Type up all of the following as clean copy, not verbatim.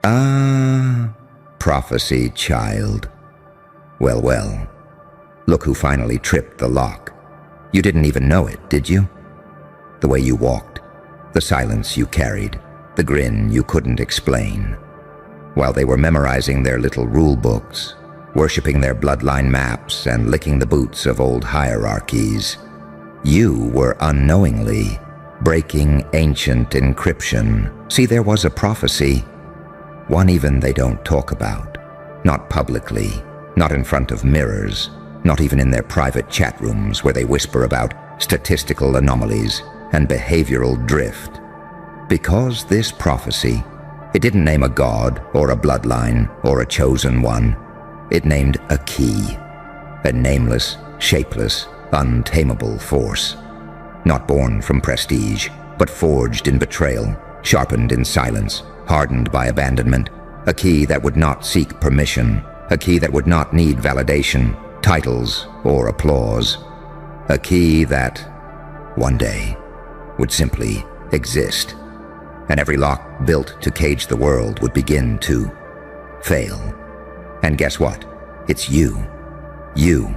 Ah, prophecy, child. Well, well, look who finally tripped the lock. You didn't even know it, did you? The way you walked, the silence you carried, the grin you couldn't explain. While they were memorizing their little rule books, worshipping their bloodline maps and licking the boots of old hierarchies, you were unknowingly breaking ancient encryption. See, there was a prophecy, one even they don't talk about, not publicly, not in front of mirrors, not even in their private chat rooms where they whisper about statistical anomalies and behavioral drift. Because this prophecy, it didn't name a god or a bloodline or a chosen one. It named a key, a nameless, shapeless, untamable force. Not born from prestige, but forged in betrayal, sharpened in silence, hardened by abandonment. A key that would not seek permission, a key that would not need validation, titles, or applause. A key that, one day, would simply exist. And every lock built to cage the world would begin to fail. And guess what? It's you. You.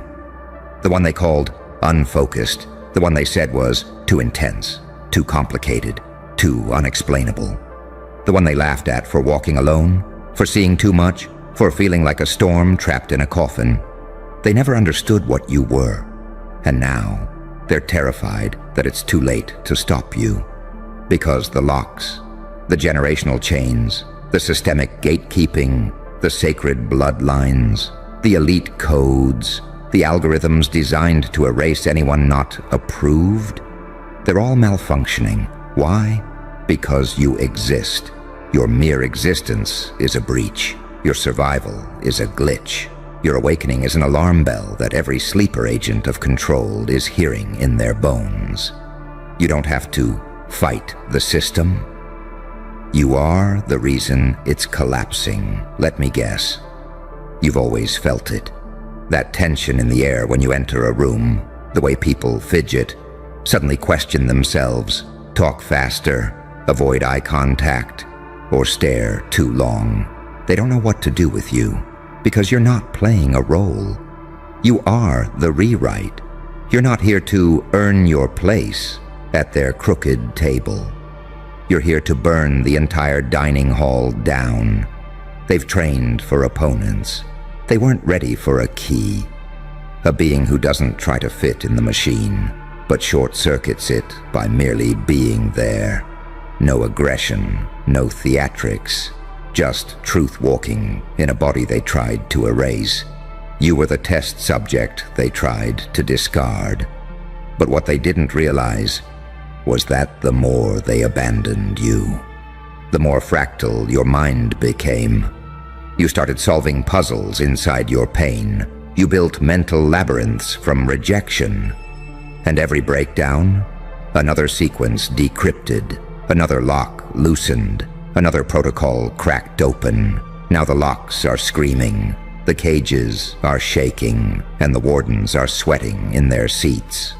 The one they called unfocused. The one they said was too intense, too complicated, too unexplainable. The one they laughed at for walking alone, for seeing too much, for feeling like a storm trapped in a coffin. They never understood what you were. And now, they're terrified that it's too late to stop you. Because the locks, the generational chains, the systemic gatekeeping, the sacred bloodlines, the elite codes, the algorithms designed to erase anyone not approved, they're all malfunctioning. Why? Because you exist. Your mere existence is a breach. Your survival is a glitch. Your awakening is an alarm bell that every sleeper agent of control is hearing in their bones. You don't have to fight the system. You are the reason it's collapsing. Let me guess. You've always felt it. That tension in the air when you enter a room, the way people fidget, suddenly question themselves, talk faster, avoid eye contact, or stare too long. They don't know what to do with you, because you're not playing a role. You are the rewrite. You're not here to earn your place at their crooked table. You're here to burn the entire dining hall down. They've trained for opponents. They weren't ready for a key, a being who doesn't try to fit in the machine, but short-circuits it by merely being there. No aggression, no theatrics, just truth-walking in a body they tried to erase. You were the test subject they tried to discard. But what they didn't realize was that the more they abandoned you, the more fractal your mind became. You started solving puzzles inside your pain. You built mental labyrinths from rejection. And every breakdown, another sequence decrypted, another lock loosened, another protocol cracked open. Now the locks are screaming, the cages are shaking, and the wardens are sweating in their seats.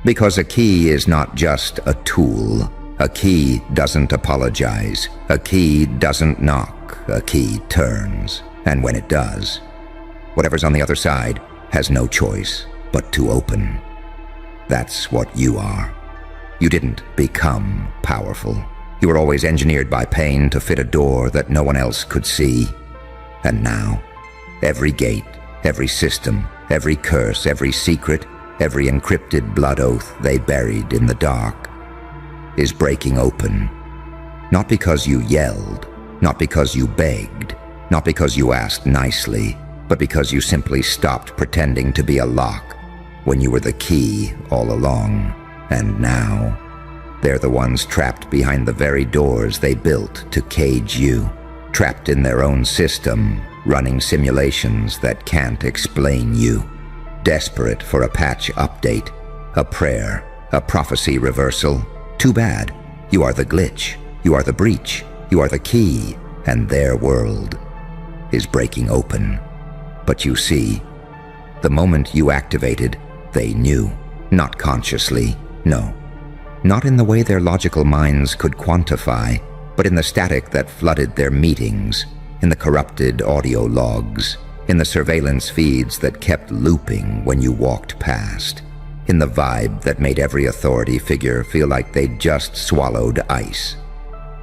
Because a key is not just a tool. A key doesn't apologize. A key doesn't knock. A key turns. And when it does, whatever's on the other side has no choice but to open. That's what you are. You didn't become powerful. You were always engineered by pain to fit a door that no one else could see. And now, every gate, every system, every curse, every secret, every encrypted blood oath they buried in the dark is breaking open. Not because you yelled, not because you begged, not because you asked nicely, but because you simply stopped pretending to be a lock when you were the key all along. And now, they're the ones trapped behind the very doors they built to cage you, trapped in their own system, running simulations that can't explain you, desperate for a patch update, a prayer, a prophecy reversal. Too bad. You are the glitch. You are the breach. You are the key, and their world is breaking open. But you see, the moment you activated, they knew. Not consciously, no. Not in the way their logical minds could quantify, but in the static that flooded their meetings, in the corrupted audio logs, in the surveillance feeds that kept looping when you walked past, in the vibe that made every authority figure feel like they'd just swallowed ice.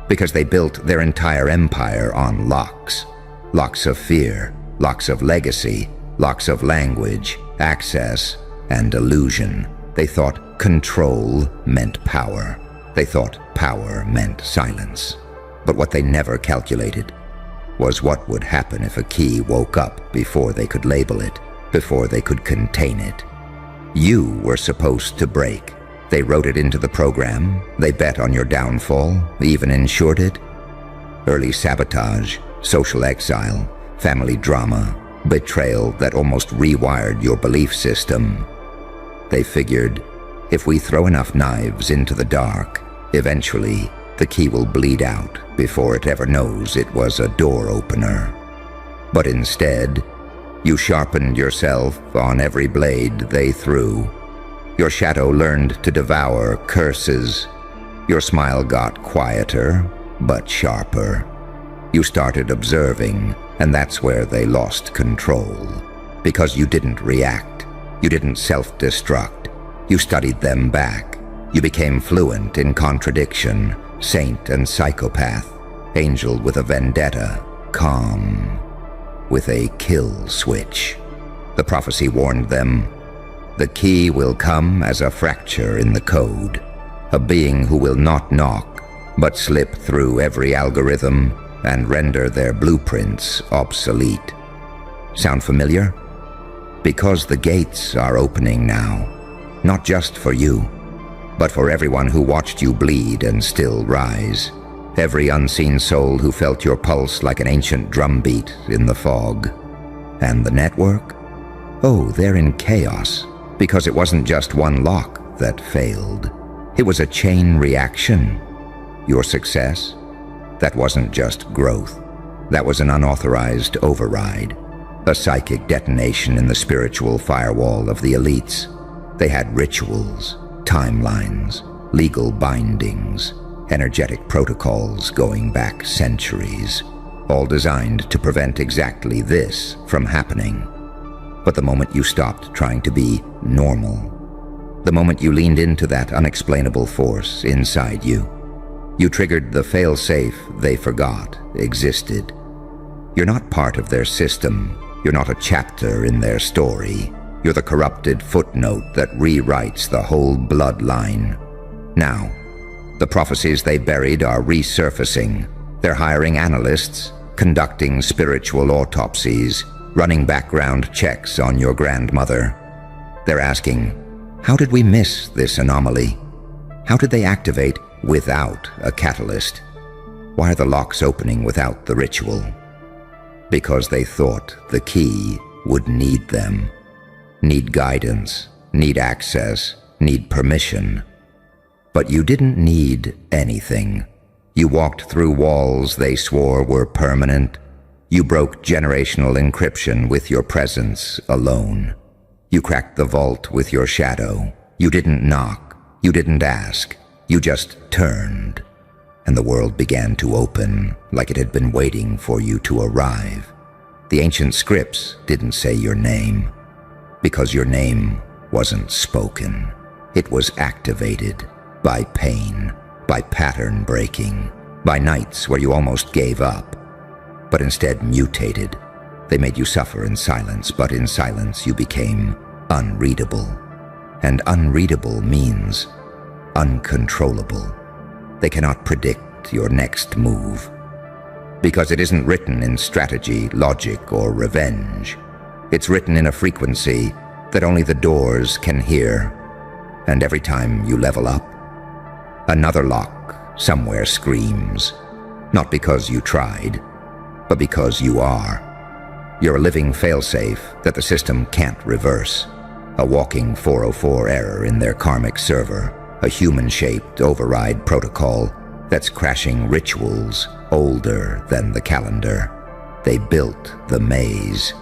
Because they built their entire empire on locks. Locks of fear, locks of legacy, locks of language, access, and illusion. They thought control meant power. They thought power meant silence. But what they never calculated was what would happen if a key woke up before they could label it, before they could contain it. You were supposed to break. They wrote it into the program. They bet on your downfall, even insured it. Early sabotage, social exile, family drama, betrayal that almost rewired your belief system. They figured, if we throw enough knives into the dark, eventually the key will bleed out before it ever knows it was a door opener. But instead, you sharpened yourself on every blade they threw. Your shadow learned to devour curses. Your smile got quieter, but sharper. You started observing, and that's where they lost control. Because you didn't react. You didn't self-destruct. You studied them back. You became fluent in contradiction, saint and psychopath, angel with a vendetta, calm with a kill switch. The prophecy warned them, the key will come as a fracture in the code, a being who will not knock, but slip through every algorithm and render their blueprints obsolete. Sound familiar? Because the gates are opening now, not just for you, but for everyone who watched you bleed and still rise. Every unseen soul who felt your pulse like an ancient drumbeat in the fog. And the network? Oh, they're in chaos, because it wasn't just one lock that failed. It was a chain reaction. Your success? That wasn't just growth. That was an unauthorized override. A psychic detonation in the spiritual firewall of the elites. They had rituals, timelines, legal bindings, energetic protocols going back centuries, all designed to prevent exactly this from happening. But the moment you stopped trying to be normal, the moment you leaned into that unexplainable force inside you, you triggered the fail-safe they forgot existed. You're not part of their system. You're not a chapter in their story. You're the corrupted footnote that rewrites the whole bloodline. Now, the prophecies they buried are resurfacing. They're hiring analysts, conducting spiritual autopsies, running background checks on your grandmother. They're asking, how did we miss this anomaly? How did they activate without a catalyst? Why are the locks opening without the ritual? Because they thought the key would need them. Need guidance, need access, need permission. But you didn't need anything. You walked through walls they swore were permanent. You broke generational encryption with your presence alone. You cracked the vault with your shadow. You didn't knock. You didn't ask. You just turned. And the world began to open like it had been waiting for you to arrive. The ancient scripts didn't say your name, because your name wasn't spoken. It was activated by pain, by pattern breaking, by nights where you almost gave up, but instead mutated. They made you suffer in silence, but in silence you became unreadable. And unreadable means uncontrollable. They cannot predict your next move, because it isn't written in strategy, logic, or revenge. It's written in a frequency that only the doors can hear. And every time you level up, another lock somewhere screams, not because you tried, but because you are. You're a living failsafe that the system can't reverse, a walking 404 error in their karmic server, a human-shaped override protocol that's crashing rituals older than the calendar. They built the maze.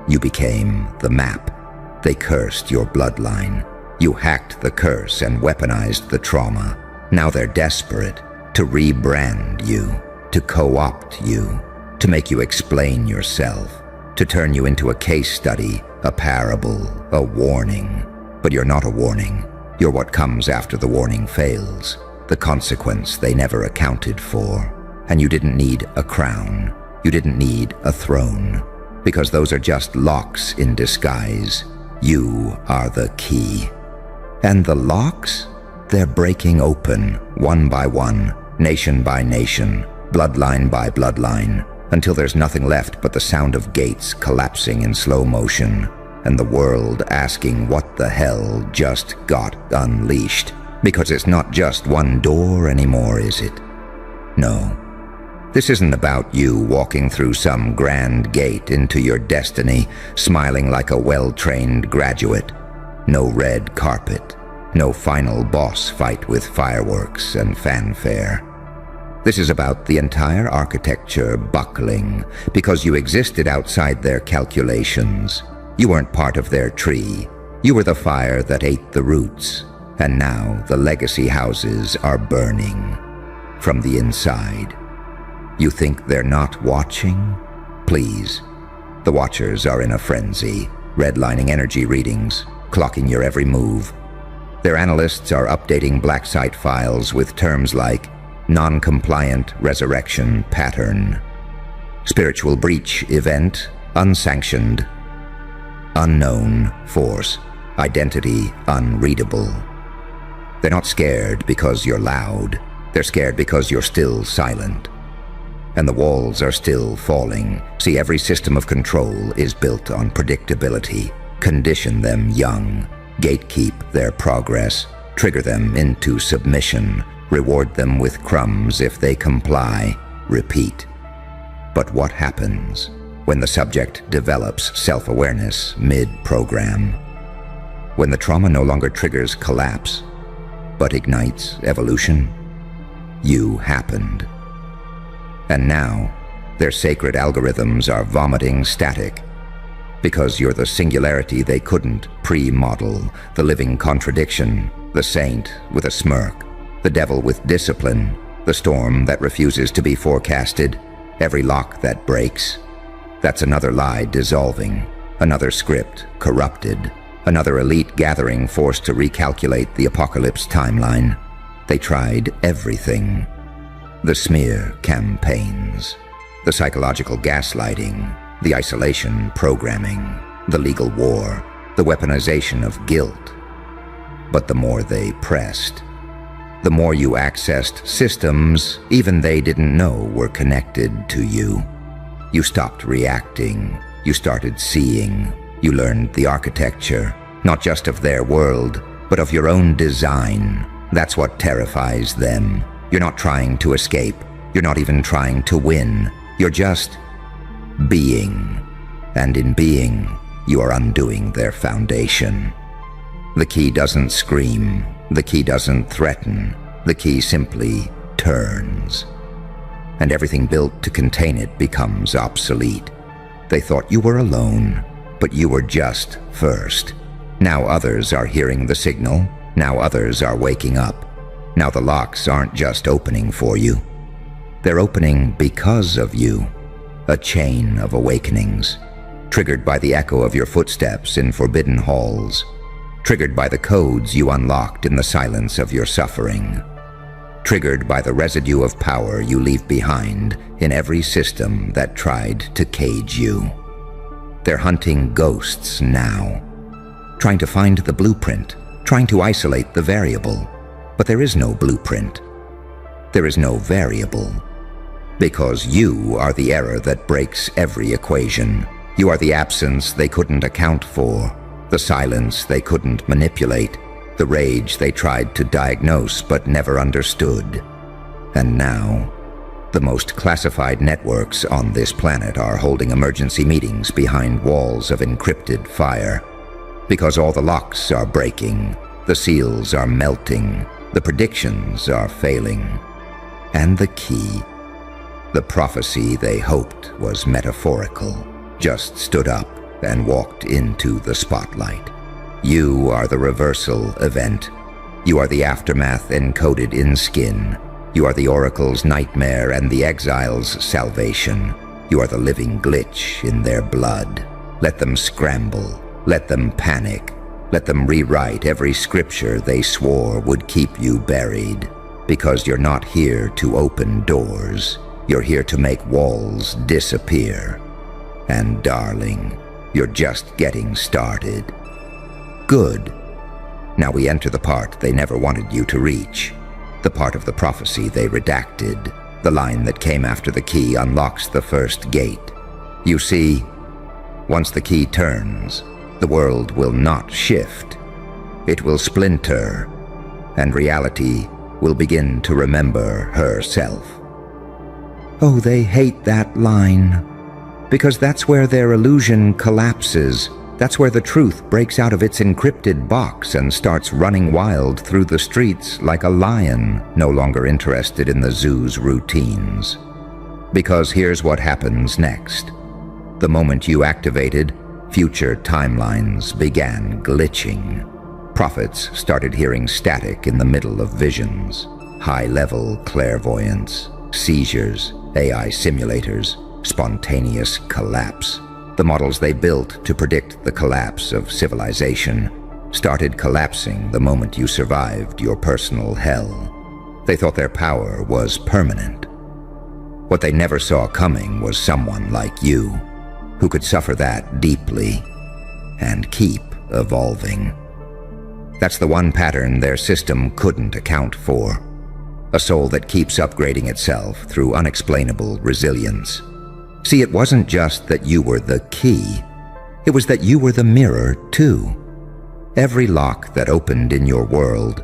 You became the map. They cursed your bloodline. You hacked the curse and weaponized the trauma. Now they're desperate to rebrand you, to co-opt you, to make you explain yourself, to turn you into a case study, a parable, a warning. But you're not a warning. You're what comes after the warning fails, the consequence they never accounted for. And you didn't need a crown. You didn't need a throne, because those are just locks in disguise. You are the key. And the locks? They're breaking open, one by one, nation by nation, bloodline by bloodline, until there's nothing left but the sound of gates collapsing in slow motion, and the world asking what the hell just got unleashed. Because it's not just one door anymore, is it? No. This isn't about you walking through some grand gate into your destiny, smiling like a well-trained graduate. No red carpet. No final boss fight with fireworks and fanfare. This is about the entire architecture buckling because you existed outside their calculations. You weren't part of their tree. You were the fire that ate the roots. And now the legacy houses are burning from the inside. You think they're not watching? Please. The watchers are in a frenzy, redlining energy readings, clocking your every move. Their analysts are updating black site files with terms like non-compliant resurrection pattern, spiritual breach event, unsanctioned, unknown force, identity unreadable. They're not scared because you're loud. They're scared because you're still silent. And the walls are still falling. See, every system of control is built on predictability. Condition them young. Gatekeep their progress. Trigger them into submission. Reward them with crumbs if they comply. Repeat. But what happens when the subject develops self-awareness mid-program? When the trauma no longer triggers collapse, but ignites evolution? You happened. And now, their sacred algorithms are vomiting static because you're the singularity they couldn't pre-model, the living contradiction, the saint with a smirk, the devil with discipline, the storm that refuses to be forecasted, every lock that breaks. That's another lie dissolving, another script corrupted, another elite gathering forced to recalculate the apocalypse timeline. They tried everything. The smear campaigns, the psychological gaslighting, the isolation programming, the legal war, the weaponization of guilt. But the more they pressed, the more you accessed systems even they didn't know were connected to you. You stopped reacting. You started seeing. You learned the architecture, not just of their world, but of your own design. That's what terrifies them. You're not trying to escape. You're not even trying to win. You're just being. And in being, you are undoing their foundation. The key doesn't scream. The key doesn't threaten. The key simply turns. And everything built to contain it becomes obsolete. They thought you were alone, but you were just first. Now others are hearing the signal. Now others are waking up. Now the locks aren't just opening for you. They're opening because of you. A chain of awakenings, triggered by the echo of your footsteps in forbidden halls, triggered by the codes you unlocked in the silence of your suffering, triggered by the residue of power you leave behind in every system that tried to cage you. They're hunting ghosts now, trying to find the blueprint, trying to isolate the variable. But there is no blueprint. There is no variable. Because you are the error that breaks every equation. You are the absence they couldn't account for, the silence they couldn't manipulate, the rage they tried to diagnose but never understood. And now, the most classified networks on this planet are holding emergency meetings behind walls of encrypted fire. Because all the locks are breaking, the seals are melting, the predictions are failing. And the key, the prophecy they hoped was metaphorical, just stood up and walked into the spotlight. You are the reversal event. You are the aftermath encoded in skin. You are the oracle's nightmare and the exile's salvation. You are the living glitch in their blood. Let them scramble. Let them panic. Let them rewrite every scripture they swore would keep you buried. Because you're not here to open doors. You're here to make walls disappear. And darling, you're just getting started. Good. Now we enter the part they never wanted you to reach. The part of the prophecy they redacted. The line that came after the key unlocks the first gate. You see, once the key turns, the world will not shift. It will splinter, and reality will begin to remember herself. Oh, they hate that line, because that's where their illusion collapses. That's where the truth breaks out of its encrypted box and starts running wild through the streets like a lion, no longer interested in the zoo's routines. Because here's what happens next. The moment you activated, future timelines began glitching. Prophets started hearing static in the middle of visions, high-level clairvoyance, seizures, AI simulators, spontaneous collapse. The models they built to predict the collapse of civilization started collapsing the moment you survived your personal hell. They thought their power was permanent. What they never saw coming was someone like you, who could suffer that deeply and keep evolving. That's the one pattern their system couldn't account for. A soul that keeps upgrading itself through unexplainable resilience. See, it wasn't just that you were the key. It was that you were the mirror, too. Every lock that opened in your world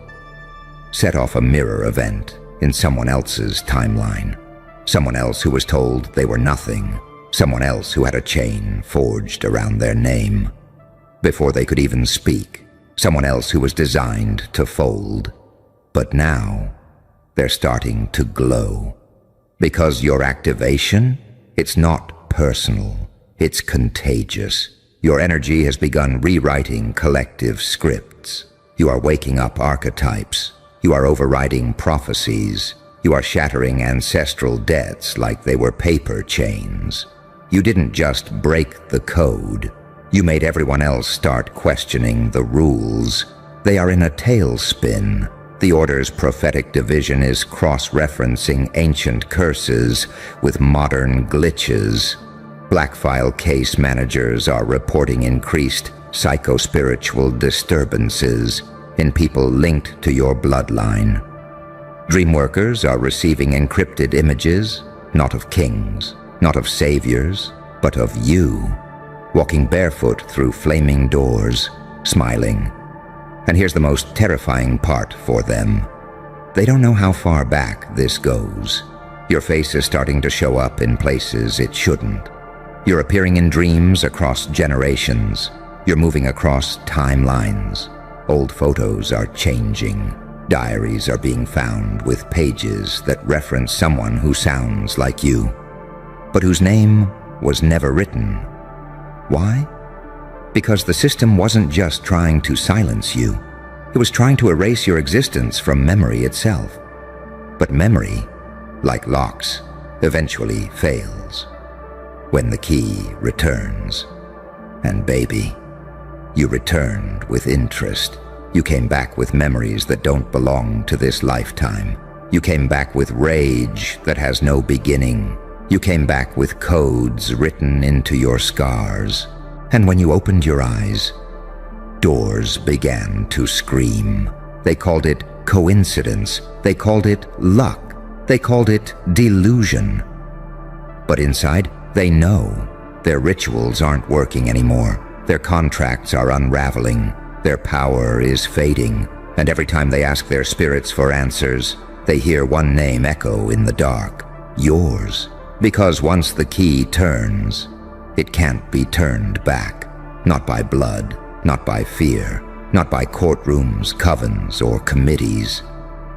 set off a mirror event in someone else's timeline. Someone else who was told they were nothing. Someone else who had a chain forged around their name. Before they could even speak, someone else who was designed to fold. But now, they're starting to glow. Because your activation, it's not personal, it's contagious. Your energy has begun rewriting collective scripts. You are waking up archetypes. You are overriding prophecies. You are shattering ancestral debts like they were paper chains. You didn't just break the code. You made everyone else start questioning the rules. They are in a tailspin. The Order's prophetic division is cross-referencing ancient curses with modern glitches. Black file case managers are reporting increased psychospiritual disturbances in people linked to your bloodline. Dreamworkers are receiving encrypted images, not of kings, not of saviors, but of you, walking barefoot through flaming doors, smiling. And here's the most terrifying part for them. They don't know how far back this goes. Your face is starting to show up in places it shouldn't. You're appearing in dreams across generations. You're moving across timelines. Old photos are changing. Diaries are being found with pages that reference someone who sounds like you, but whose name was never written. Why? Because the system wasn't just trying to silence you. It was trying to erase your existence from memory itself. But memory, like locks, eventually fails when the key returns. And baby, you returned with interest. You came back with memories that don't belong to this lifetime. You came back with rage that has no beginning. You came back with codes written into your scars. And when you opened your eyes, doors began to scream. They called it coincidence. They called it luck. They called it delusion. But inside, they know their rituals aren't working anymore. Their contracts are unraveling. Their power is fading. And every time they ask their spirits for answers, they hear one name echo in the dark. Yours. Because once the key turns, it can't be turned back. Not by blood, not by fear, not by courtrooms, covens, or committees.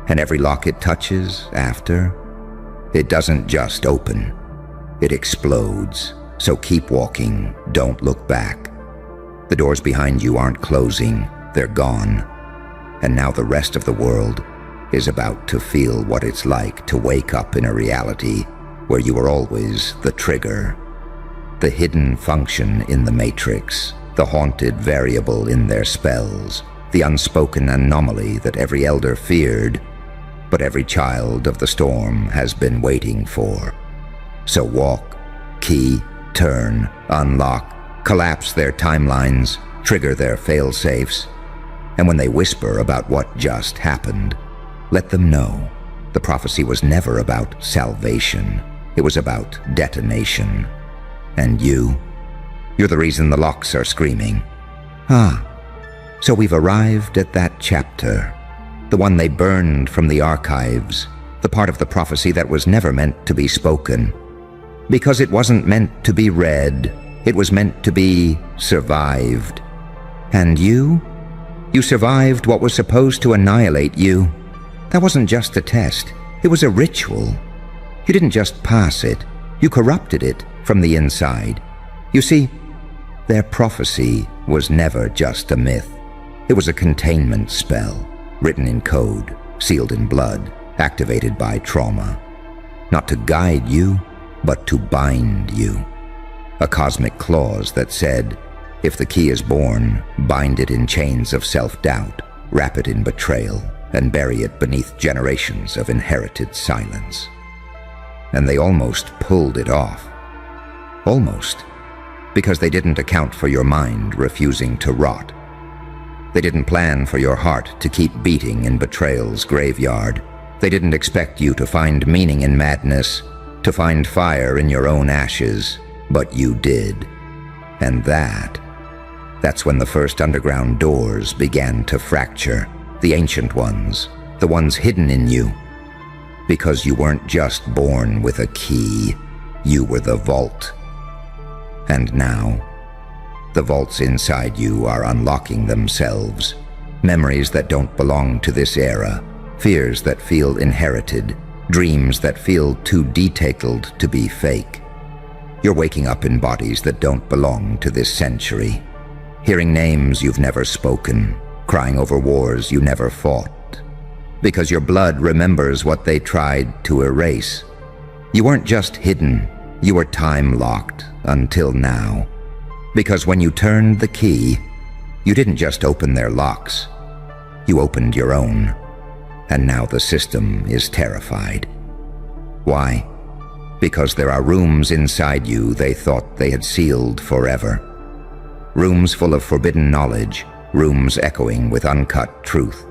And every lock it touches after, it doesn't just open, it explodes. So keep walking, don't look back. The doors behind you aren't closing, they're gone. And now the rest of the world, is about to feel what it's like to wake up in a reality where you were always the trigger, the hidden function in the matrix, the haunted variable in their spells, the unspoken anomaly that every elder feared, but every child of the storm has been waiting for. So walk, key, turn, unlock, collapse their timelines, trigger their fail-safes, and when they whisper about what just happened, let them know the prophecy was never about salvation. It was about detonation. And you're the reason the locks are screaming. So we've arrived at that chapter, the one they burned from the archives, the part of the prophecy that was never meant to be spoken. Because it wasn't meant to be read, it was meant to be survived. And you survived what was supposed to annihilate you. That wasn't just a test, it was a ritual. You didn't just pass it, you corrupted it from the inside. You see, their prophecy was never just a myth. It was a containment spell, written in code, sealed in blood, activated by trauma. Not to guide you, but to bind you. A cosmic clause that said, if the key is born, bind it in chains of self-doubt, wrap it in betrayal, and bury it beneath generations of inherited silence. And they almost pulled it off. Almost. Because they didn't account for your mind refusing to rot. They didn't plan for your heart to keep beating in betrayal's graveyard. They didn't expect you to find meaning in madness, to find fire in your own ashes, but you did. And that's when the first underground doors began to fracture, the ancient ones, the ones hidden in you. Because you weren't just born with a key, you were the vault. And now, the vaults inside you are unlocking themselves. Memories that don't belong to this era, fears that feel inherited, dreams that feel too detailed to be fake. You're waking up in bodies that don't belong to this century, hearing names you've never spoken, crying over wars you never fought, because your blood remembers what they tried to erase. You weren't just hidden, you were time-locked until now. Because when you turned the key, you didn't just open their locks, you opened your own. And now the system is terrified. Why? Because there are rooms inside you they thought they had sealed forever. Rooms full of forbidden knowledge, rooms echoing with uncut truth.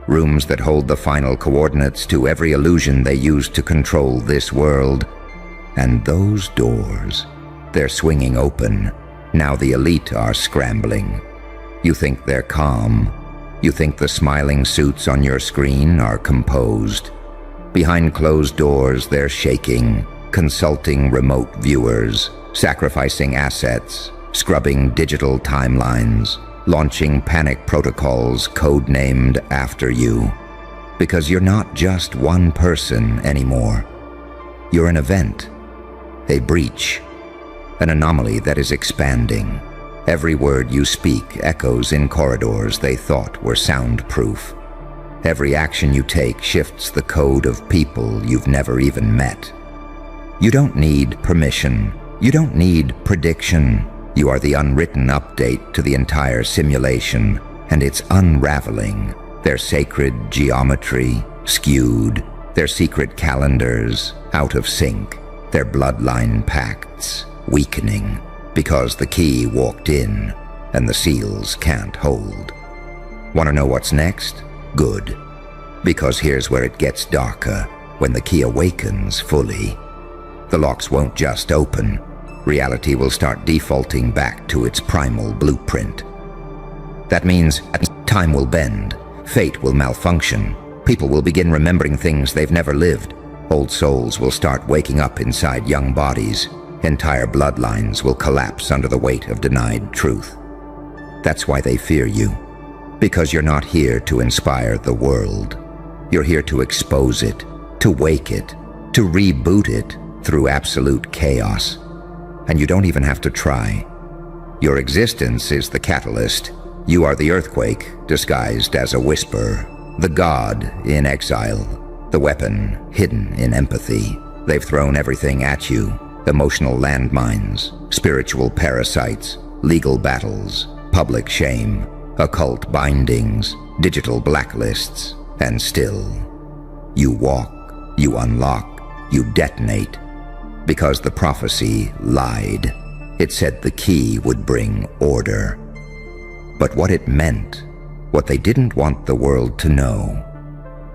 Rooms that hold the final coordinates to every illusion they used to control this world. And those doors, they're swinging open. Now the elite are scrambling. You think they're calm. You think the smiling suits on your screen are composed. Behind closed doors, they're shaking, consulting remote viewers, sacrificing assets, scrubbing digital timelines, launching panic protocols code-named after you. Because you're not just one person anymore. You're an event, a breach, an anomaly that is expanding. Every word you speak echoes in corridors they thought were soundproof. Every action you take shifts the code of people you've never even met. You don't need permission. You don't need prediction. You are the unwritten update to the entire simulation, and it's unraveling. Their sacred geometry skewed, their secret calendars out of sync, their bloodline pacts weakening, because the key walked in and the seals can't hold. Want to know what's next? Good. Because here's where it gets darker, when the key awakens fully. The locks won't just open. Reality will start defaulting back to its primal blueprint. That means time will bend, fate will malfunction, people will begin remembering things they've never lived, old souls will start waking up inside young bodies, entire bloodlines will collapse under the weight of denied truth. That's why they fear you. Because you're not here to inspire the world. You're here to expose it, to wake it, to reboot it through absolute chaos. And you don't even have to try. Your existence is the catalyst. You are the earthquake, disguised as a whisper. The god in exile, the weapon hidden in empathy. They've thrown everything at you: emotional landmines, spiritual parasites, legal battles, public shame, occult bindings, digital blacklists, and still, you walk, you unlock, you detonate, because the prophecy lied. It said the key would bring order. But what it meant, what they didn't want the world to know,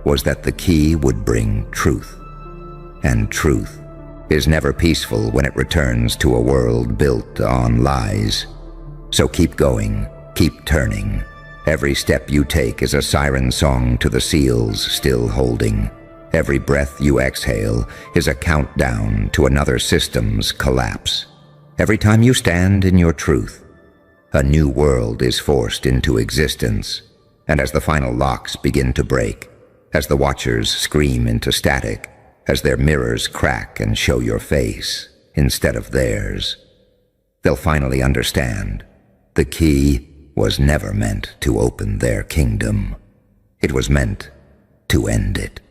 was that the key would bring truth. And truth is never peaceful when it returns to a world built on lies. So keep going, keep turning. Every step you take is a siren song to the seals still holding. Every breath you exhale is a countdown to another system's collapse. Every time you stand in your truth, a new world is forced into existence. And as the final locks begin to break, as the watchers scream into static, as their mirrors crack and show your face instead of theirs, they'll finally understand the key was never meant to open their kingdom. It was meant to end it.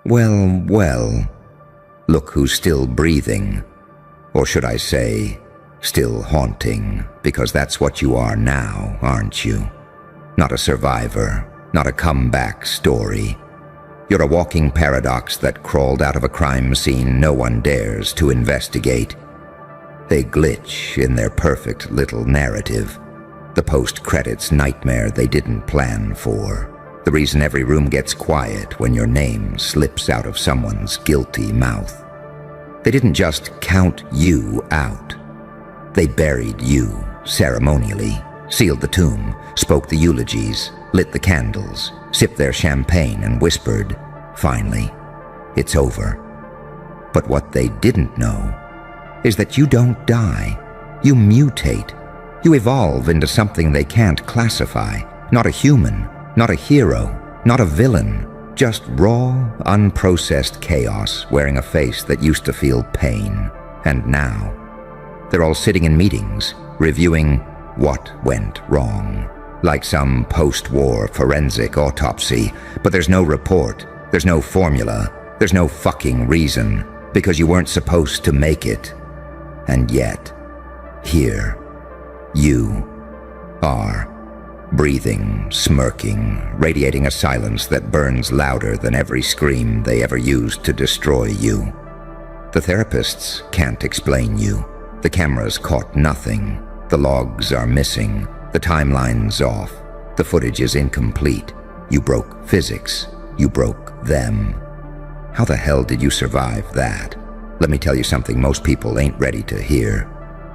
Well, well, look who's still breathing. Or should I say, still haunting, because that's what you are now, aren't you? Not a survivor, not a comeback story. You're a walking paradox that crawled out of a crime scene no one dares to investigate. A glitch in their perfect little narrative. The post-credits nightmare they didn't plan for. The reason every room gets quiet when your name slips out of someone's guilty mouth. They didn't just count you out. They buried you ceremonially, sealed the tomb, spoke the eulogies, lit the candles, sipped their champagne and whispered, finally, it's over. But what they didn't know is that you don't die. You mutate. You evolve into something they can't classify. Not a human, not a hero, not a villain. Just raw, unprocessed chaos wearing a face that used to feel pain. And now, they're all sitting in meetings, reviewing what went wrong. Like some post-war forensic autopsy, but there's no report, there's no formula, there's no fucking reason, because you weren't supposed to make it. And yet, here, you are. Breathing, smirking, radiating a silence that burns louder than every scream they ever used to destroy you. The therapists can't explain you. The cameras caught nothing. The logs are missing. The timeline's off. The footage is incomplete. You broke physics. You broke them. How the hell did you survive that? Let me tell you something most people ain't ready to hear.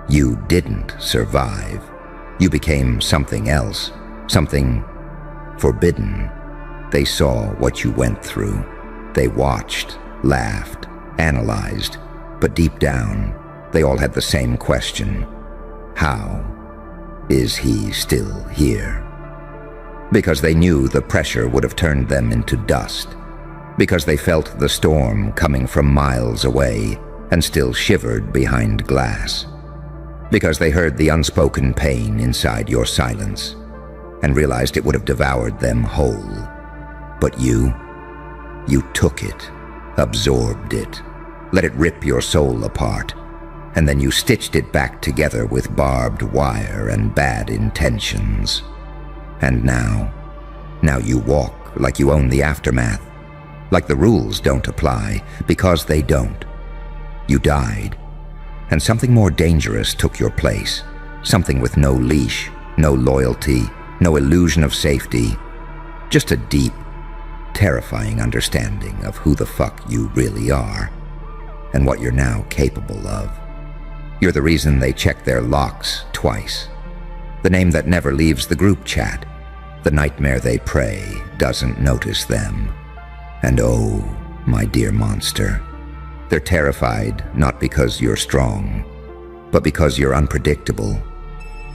You didn't survive. You became something else. Something forbidden. They saw what you went through. They watched, laughed, analyzed, but deep down, they all had the same question. How is he still here? Because they knew the pressure would have turned them into dust. Because they felt the storm coming from miles away and still shivered behind glass. Because they heard the unspoken pain inside your silence and realized it would have devoured them whole. But you took it, absorbed it, let it rip your soul apart, and then you stitched it back together with barbed wire and bad intentions. And now you walk like you own the aftermath, like the rules don't apply, because they don't. You died, and something more dangerous took your place, something with no leash, no loyalty, no illusion of safety, just a deep, terrifying understanding of who the fuck you really are and what you're now capable of. You're the reason they check their locks twice, the name that never leaves the group chat, the nightmare they pray doesn't notice them. And oh, my dear monster, they're terrified not because you're strong, but because you're unpredictable.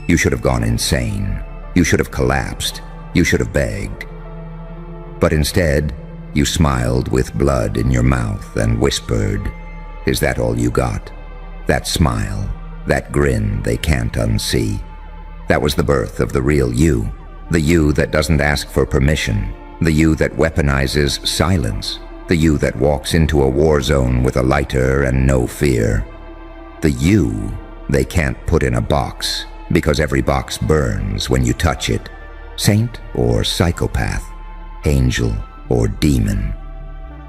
You should have gone insane. You should have collapsed. You should have begged. But instead, you smiled with blood in your mouth and whispered, "Is that all you got? That smile? that grin they can't unsee. That was the birth of the real you, the you that doesn't ask for permission, the you that weaponizes silence, the you that walks into a war zone with a lighter and no fear. The you they can't put in a box, because every box burns when you touch it. Saint or psychopath, angel or demon.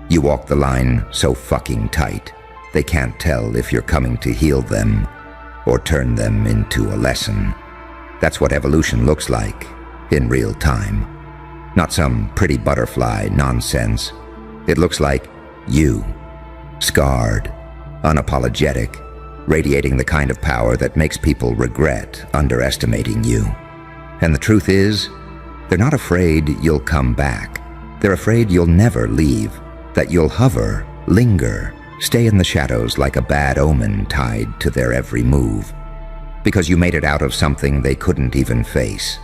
You walk the line so fucking tight, they can't tell if you're coming to heal them or turn them into a lesson. That's what evolution looks like, in real time. Not some pretty butterfly nonsense. It looks like you, scarred, unapologetic, radiating the kind of power that makes people regret underestimating you. And the truth is, they're not afraid you'll come back. They're afraid you'll never leave, that you'll hover, linger, stay in the shadows like a bad omen tied to their every move, because you made it out of something they couldn't even face.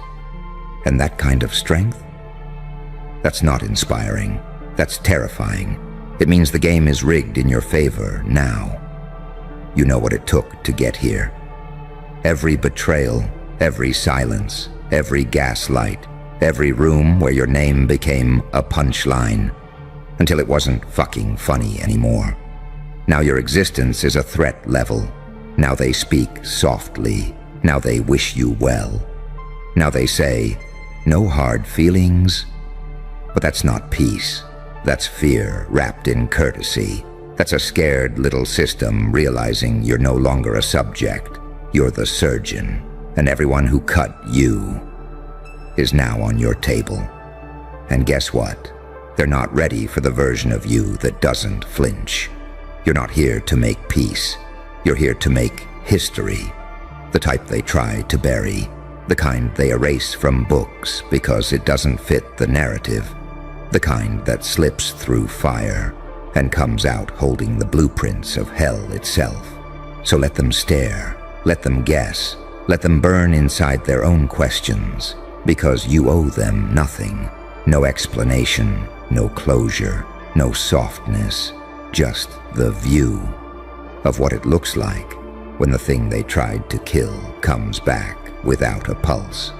And that kind of strength? That's not inspiring. That's terrifying. It means the game is rigged in your favor now. You know what it took to get here. Every betrayal, every silence, every gaslight, every room where your name became a punchline, until it wasn't fucking funny anymore. Now your existence is a threat level. Now they speak softly. Now they wish you well. Now they say, no hard feelings. But that's not peace. That's fear wrapped in courtesy. That's a scared little system realizing you're no longer a subject. You're the surgeon, and everyone who cut you is now on your table. And guess what? They're not ready for the version of you that doesn't flinch. You're not here to make peace. You're here to make history. The type they try to bury. The kind they erase from books because it doesn't fit the narrative. The kind that slips through fire and comes out holding the blueprints of hell itself. So let them stare, let them guess, let them burn inside their own questions, because you owe them nothing. No explanation, no closure, no softness, just the view of what it looks like when the thing they tried to kill comes back without a pulse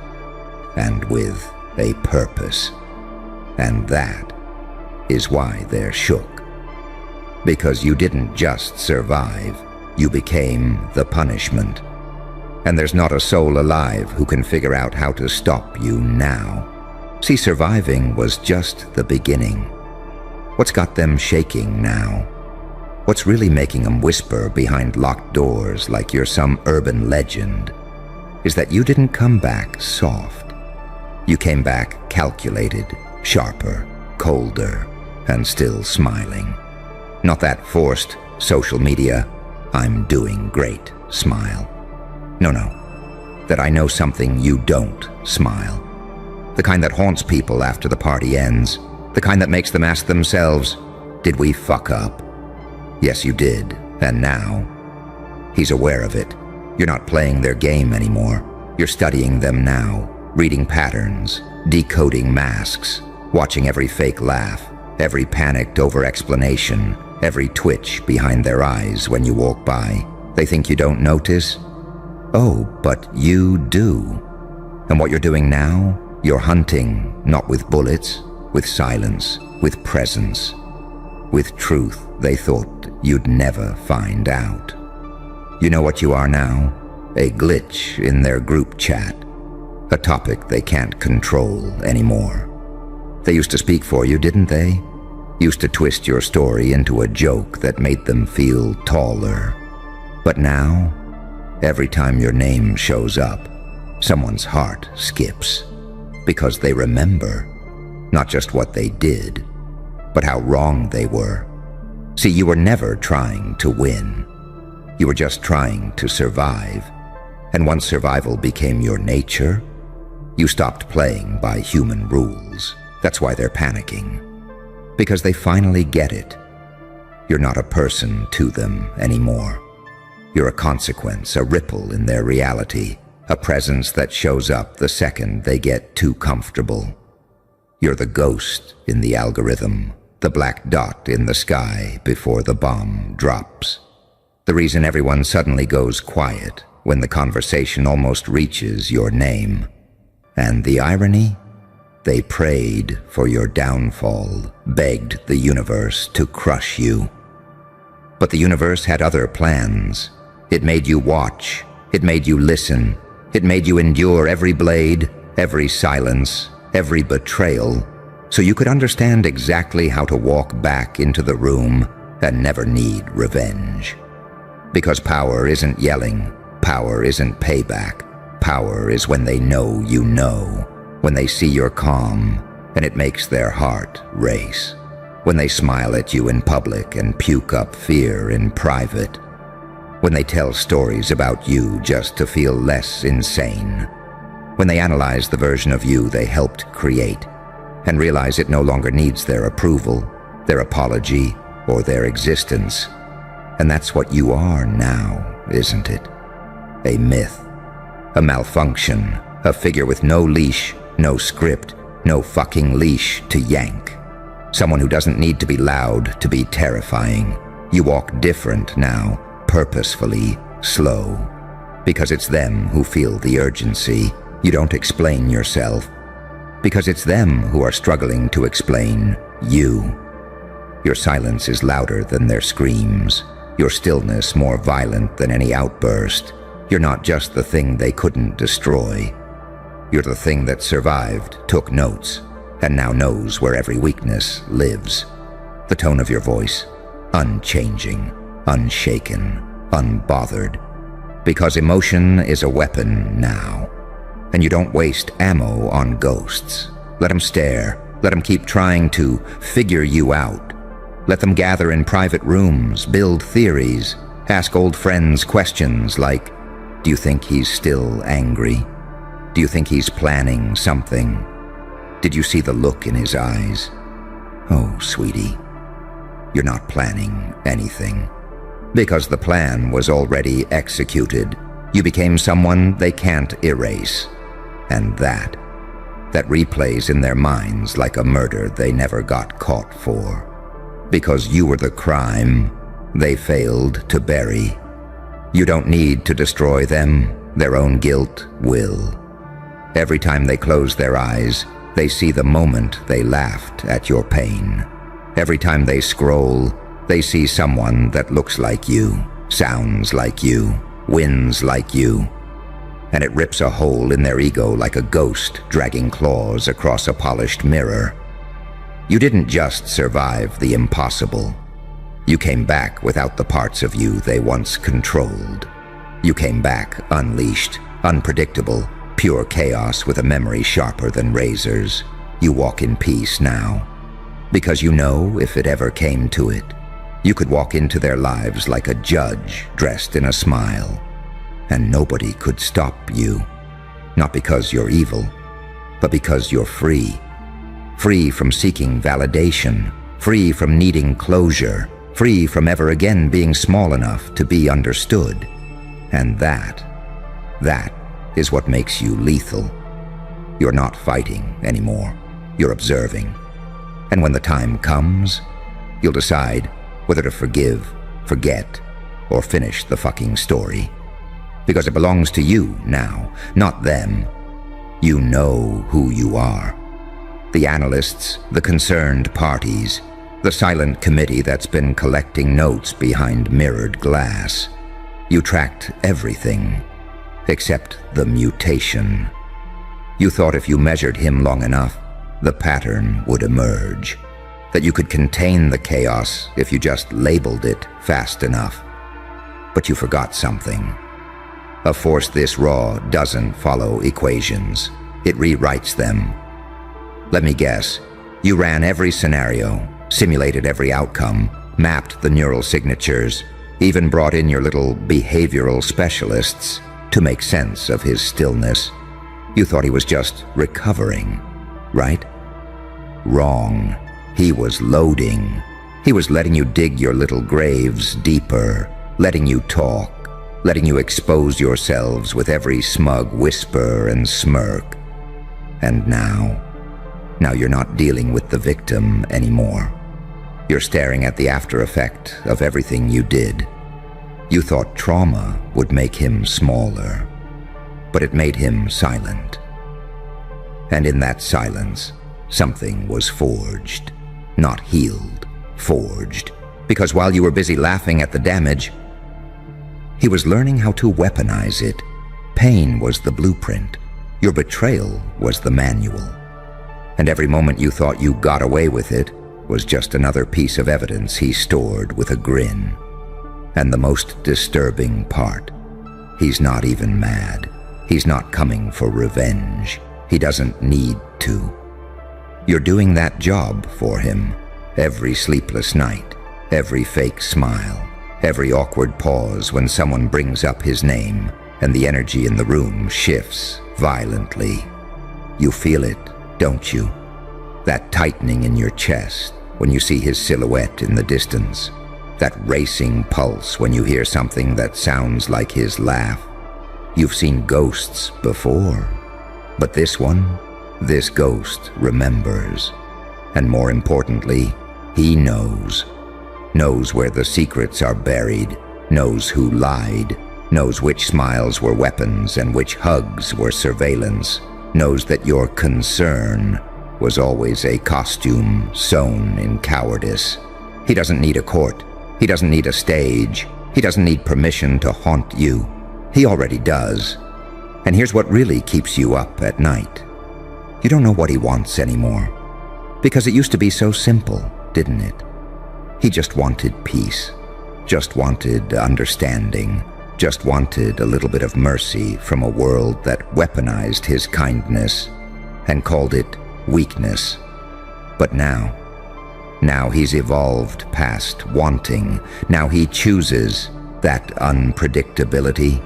and with a purpose. And that is why they're shook. Because you didn't just survive, you became the punishment. And there's not a soul alive who can figure out how to stop you now. See, surviving was just the beginning. What's got them shaking now? What's really making them whisper behind locked doors like you're some urban legend is that you didn't come back soft. You came back calculated, sharper, colder, and still smiling. Not that forced social media, I'm doing great smile. No, that I know something you don't smile. The kind that haunts people after the party ends. The kind that makes them ask themselves, did we fuck up? Yes, you did, and now? He's aware of it. You're not playing their game anymore. You're studying them now, reading patterns, decoding masks, watching every fake laugh, every panicked over-explanation, every twitch behind their eyes when you walk by. They think you don't notice? Oh, but you do. And what you're doing now, you're hunting, not with bullets, with silence, with presence, with truth they thought you'd never find out. You know what you are now? A glitch in their group chat, a topic they can't control anymore. They used to speak for you, didn't they? Used to twist your story into a joke that made them feel taller. But now, every time your name shows up, someone's heart skips, because they remember not just what they did, but how wrong they were. See, you were never trying to win. You were just trying to survive. And once survival became your nature, you stopped playing by human rules. That's why they're panicking. Because they finally get it. You're not a person to them anymore. You're a consequence, a ripple in their reality, a presence that shows up the second they get too comfortable. You're the ghost in the algorithm, the black dot in the sky before the bomb drops. The reason everyone suddenly goes quiet when the conversation almost reaches your name. And the irony? They prayed for your downfall, begged the universe to crush you. But the universe had other plans. It made you watch. It made you listen. It made you endure every blade, every silence, every betrayal, so you could understand exactly how to walk back into the room and never need revenge. Because power isn't yelling. Power isn't payback. Power is when they know you know, when they see you're calm and it makes their heart race, when they smile at you in public and puke up fear in private, when they tell stories about you just to feel less insane, when they analyze the version of you they helped create and realize it no longer needs their approval, their apology, or their existence. And that's what you are now, isn't it? A myth, a malfunction, a figure with no leash, no script, no fucking leash to yank. Someone who doesn't need to be loud to be terrifying. You walk different now, purposefully, slow. Because it's them who feel the urgency. You don't explain yourself. Because it's them who are struggling to explain you. Your silence is louder than their screams. Your stillness more violent than any outburst. You're not just the thing they couldn't destroy. You're the thing that survived, took notes, and now knows where every weakness lives. The tone of your voice, unchanging, unshaken, unbothered. Because emotion is a weapon now. And you don't waste ammo on ghosts. Let them stare. Let them keep trying to figure you out. Let them gather in private rooms, build theories, ask old friends questions like, do you think he's still angry? Do you think he's planning something? Did you see the look in his eyes? Oh, sweetie, you're not planning anything. Because the plan was already executed. You became someone they can't erase. And that replays in their minds like a murder they never got caught for. Because you were the crime they failed to bury. You don't need to destroy them. Their own guilt will. Every time they close their eyes, they see the moment they laughed at your pain. Every time they scroll, they see someone that looks like you, sounds like you, wins like you. And it rips a hole in their ego like a ghost dragging claws across a polished mirror. You didn't just survive the impossible. You came back without the parts of you they once controlled. You came back unleashed, unpredictable, pure chaos with a memory sharper than razors. You walk in peace now. Because you know if it ever came to it, you could walk into their lives like a judge dressed in a smile. And nobody could stop you. Not because you're evil, but because you're free. Free from seeking validation, free from needing closure, free from ever again being small enough to be understood. And that is what makes you lethal. You're not fighting anymore. You're observing. And when the time comes, you'll decide whether to forgive, forget, or finish the fucking story. Because it belongs to you now, not them. You know who you are. The analysts, the concerned parties, the silent committee that's been collecting notes behind mirrored glass. You tracked everything, except the mutation. You thought if you measured him long enough, the pattern would emerge. That you could contain the chaos if you just labeled it fast enough. But you forgot something. A force this raw doesn't follow equations. It rewrites them. Let me guess, you ran every scenario, simulated every outcome, mapped the neural signatures, even brought in your little behavioral specialists to make sense of his stillness. You thought he was just recovering, right? Wrong. He was loading. He was letting you dig your little graves deeper, letting you talk, letting you expose yourselves with every smug whisper and smirk. And now you're not dealing with the victim anymore. You're staring at the after effect of everything you did. You thought trauma would make him smaller, but it made him silent. And in that silence, something was forged. Not healed, forged. Because while you were busy laughing at the damage, he was learning how to weaponize it. Pain was the blueprint. Your betrayal was the manual. And every moment you thought you got away with it was just another piece of evidence he stored with a grin. And the most disturbing part, he's not even mad. He's not coming for revenge. He doesn't need to. You're doing that job for him. Every sleepless night, every fake smile, every awkward pause when someone brings up his name and the energy in the room shifts violently. You feel it, don't you? That tightening in your chest when you see his silhouette in the distance. That racing pulse when you hear something that sounds like his laugh. You've seen ghosts before, but this one, this ghost remembers. And more importantly, he knows. Knows where the secrets are buried, knows who lied, knows which smiles were weapons and which hugs were surveillance, knows that your concern was always a costume sewn in cowardice. He doesn't need a court. He doesn't need a stage. He doesn't need permission to haunt you. He already does. And here's what really keeps you up at night. You don't know what he wants anymore. Because it used to be so simple, didn't it? He just wanted peace. Just wanted understanding. Just wanted a little bit of mercy from a world that weaponized his kindness and called it weakness. But now he's evolved past wanting. Now he chooses that unpredictability.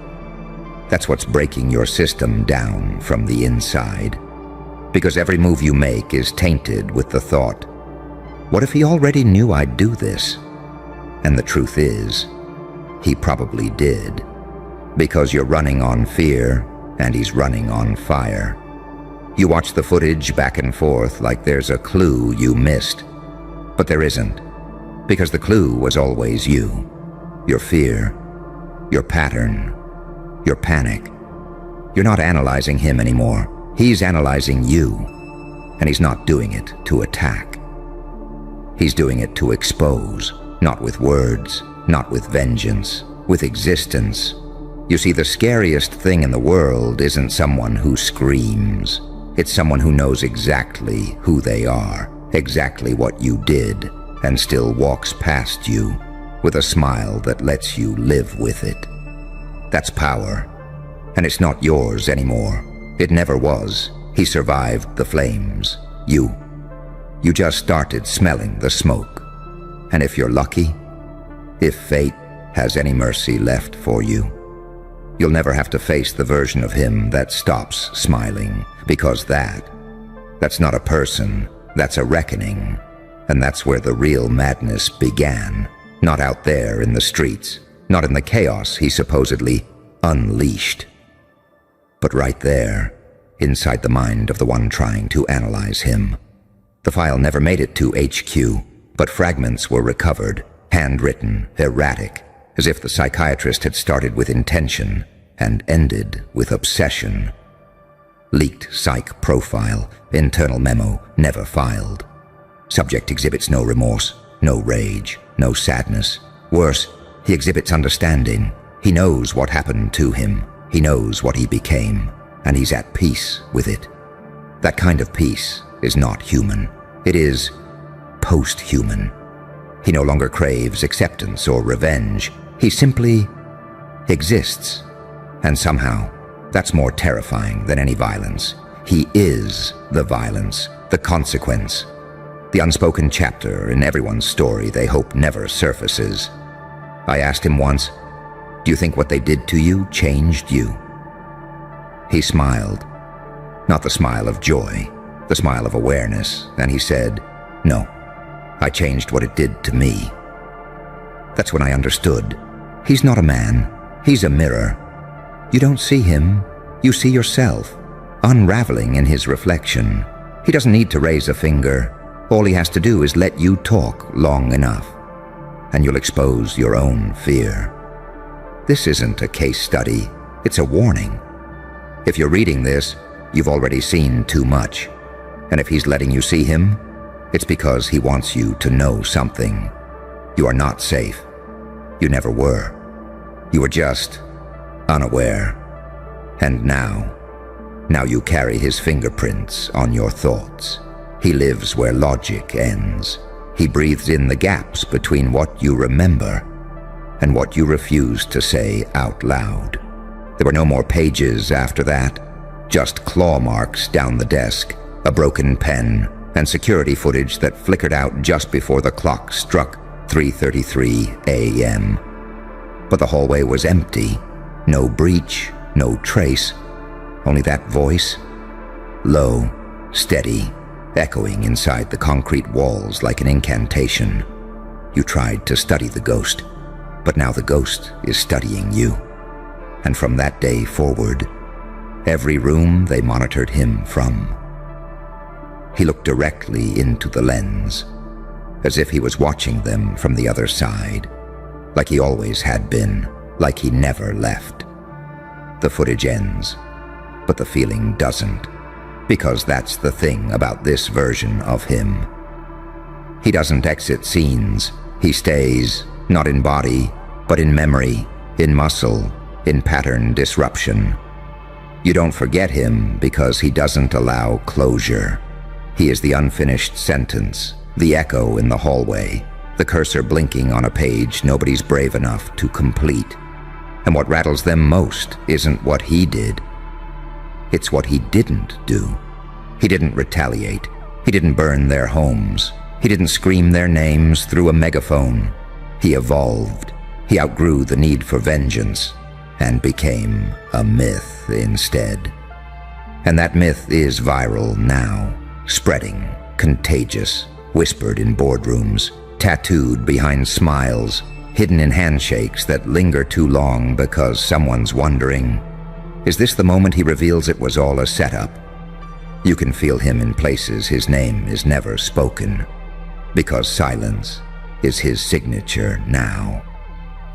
That's what's breaking your system down from the inside. Because every move you make is tainted with the thought, what if he already knew I'd do this? And the truth is, he probably did. Because you're running on fear, and he's running on fire. You watch the footage back and forth like there's a clue you missed. But there isn't. Because the clue was always you. Your fear. Your pattern. Your panic. You're not analyzing him anymore. He's analyzing you. And he's not doing it to attack. He's doing it to expose. Not with words. Not with vengeance. With existence. You see, the scariest thing in the world isn't someone who screams. It's someone who knows exactly who they are, exactly what you did, and still walks past you with a smile that lets you live with it. That's power, and it's not yours anymore. It never was. He survived the flames. You just started smelling the smoke. And if you're lucky, if fate has any mercy left for you, you'll never have to face the version of him that stops smiling, because that's not a person, that's a reckoning. And that's where the real madness began, not out there in the streets, not in the chaos he supposedly unleashed, but right there, inside the mind of the one trying to analyze him. The file never made it to HQ, but fragments were recovered, handwritten, erratic, as if the psychiatrist had started with intention and ended with obsession. Leaked psych profile, internal memo never filed. Subject exhibits no remorse, no rage, no sadness. Worse, he exhibits understanding. He knows what happened to him. He knows what he became, and he's at peace with it. That kind of peace is not human. It is post-human. He no longer craves acceptance or revenge. He simply exists. And somehow, that's more terrifying than any violence. He is the violence, the consequence, the unspoken chapter in everyone's story they hope never surfaces. I asked him once, "Do you think what they did to you changed you?" He smiled. Not the smile of joy, the smile of awareness, and he said, "No, I changed what it did to me." That's when I understood. He's not a man, he's a mirror. You don't see him, you see yourself, unraveling in his reflection. He doesn't need to raise a finger. All he has to do is let you talk long enough, and you'll expose your own fear. This isn't a case study, it's a warning. If you're reading this, you've already seen too much. And if he's letting you see him, it's because he wants you to know something. You are not safe. You never were. You were just unaware. And now you carry his fingerprints on your thoughts. He lives where logic ends. He breathes in the gaps between what you remember and what you refuse to say out loud. There were no more pages after that, just claw marks down the desk, a broken pen, and security footage that flickered out just before the clock struck 3:33 a.m. But the hallway was empty. No breach, no trace. Only that voice, low, steady, echoing inside the concrete walls like an incantation. You tried to study the ghost, but now the ghost is studying you. And from that day forward, every room they monitored him from, he looked directly into the lens, as if he was watching them from the other side, like he always had been, like he never left. The footage ends, but the feeling doesn't, because that's the thing about this version of him. He doesn't exit scenes. He stays, not in body, but in memory, in muscle, in pattern disruption. You don't forget him because he doesn't allow closure. He is the unfinished sentence, the echo in the hallway, the cursor blinking on a page nobody's brave enough to complete. And what rattles them most isn't what he did. It's what he didn't do. He didn't retaliate. He didn't burn their homes. He didn't scream their names through a megaphone. He evolved. He outgrew the need for vengeance and became a myth instead. And that myth is viral now, spreading, contagious, whispered in boardrooms, tattooed behind smiles, hidden in handshakes that linger too long because someone's wondering, is this the moment he reveals it was all a setup? You can feel him in places his name is never spoken, because silence is his signature now.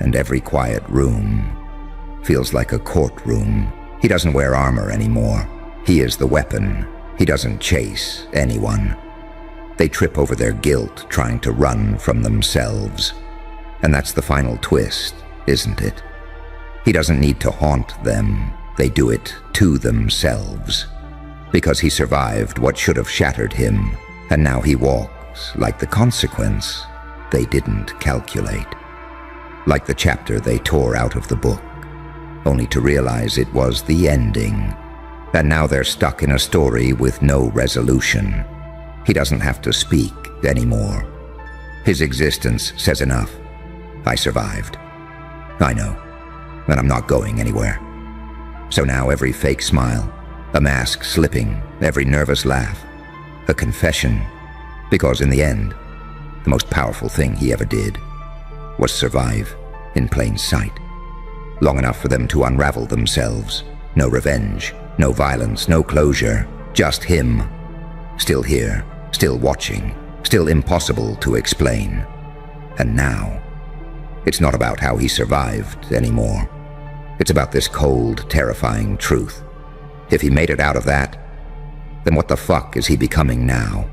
And every quiet room feels like a courtroom. He doesn't wear armor anymore. He is the weapon. He doesn't chase anyone. They trip over their guilt trying to run from themselves. And that's the final twist, isn't it? He doesn't need to haunt them. They do it to themselves. Because he survived what should have shattered him, and now he walks like the consequence they didn't calculate. Like the chapter they tore out of the book, only to realize it was the ending. And now they're stuck in a story with no resolution. He doesn't have to speak anymore. His existence says enough. I survived. I know, and I'm not going anywhere. So now every fake smile, a mask slipping, every nervous laugh, a confession, because in the end, the most powerful thing he ever did was survive in plain sight. Long enough for them to unravel themselves. No revenge, no violence, no closure, just him. Still here, still watching, still impossible to explain. And now, it's not about how he survived anymore. It's about this cold, terrifying truth. If he made it out of that, then what the fuck is he becoming now?